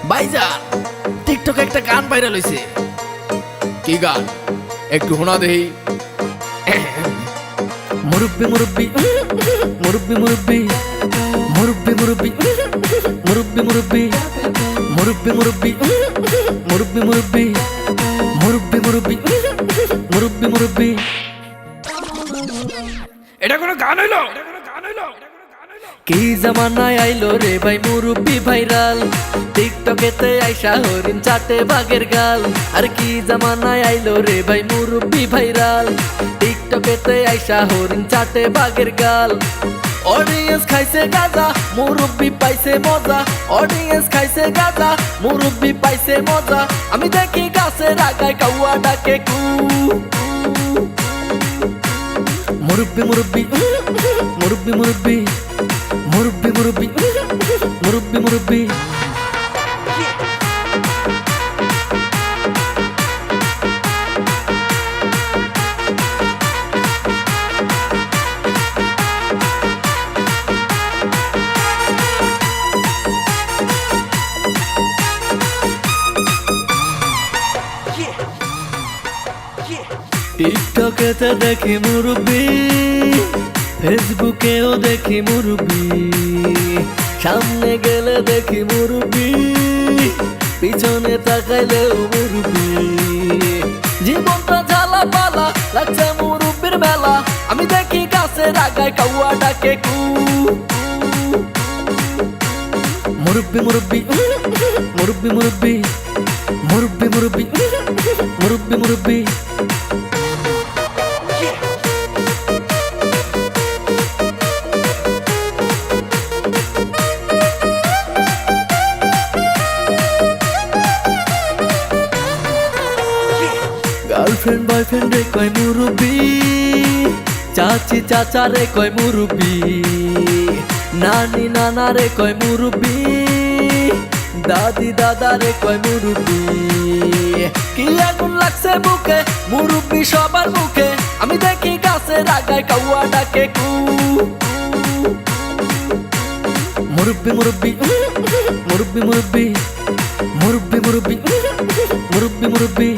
ভাইজান টিকটকে একটা গান ভাইরাল হইছে। কি গান একটু শোনা দেই। মুরব্বি মুরব্বি মুরব্বি মুরব্বি মুরব্বি মুরব্বি মুরব্বি মুরব্বি মুরব্বি মুরব্বি মুরব্বি মুরব্বি মুরব্বি মুরব্বি মুরব্বি মুরব্বি। এটা কোনো গান হইলো? কি জামানায় আইলো রে ভাই মুরব্বি ভাইরাল, টিকটকেতে আইসা হরিণ চাটে বাঘের গাল। আর কি জামানায় আইলো রে ভাই মুরব্বি ভাইরাল, টিকটকেতে আইসা হরিণ চাটে বাঘের গাল। অডিয়েন্স খাইছে গাজা, মুরব্বি পাইছে মজা। অডিয়েন্স খাইছে গাজা, মুরব্বি পাইছে মজা। আমি দেখি গাছের আগায় কাউয়া ডাকে কু। মুরব্বি মুরব্বি মুরব্বি মুরব্বি মুরব্বি মুরব্বি মুরব্বি মুরব্বি। টিকটকেতে দেখি মুরব্বি, ফেসবুকেও দেখি মুরব্বি। সামনে গেলে দেখি মুরব্বি, পিছনে তাকাইলেও মুরব্বি। জীবনটা জ্বালা পালা লাগছে মুরব্বির মেলা। আমি দেখি গাছের আগায় কাউয়া ডাকে কু। মুরব্বি মুরব্বি মুরব্বি মুরব্বি মুরব্বি মুরব্বি মুরব্বি মুরব্বি। গার্লফ্রেন্ড বয়ফ্রেন্ড রে কয় মুরব্বি, চাচি চাচা রে কয় মুরব্বি, নানি নানা রে কয় মুরব্বি, দাদি দাদা রে কয় মুরব্বি। কি আগুন লাগছে বুকে মুরব্বি সবার মুখে। আমি দেখি গাছের আগায় কাউয়া ডাকে কু। মুরব্বি মুরব্বি মুরব্বি মুরব্বি মুরব্বি মুরব্বি মুরব্বি মুরব্বি।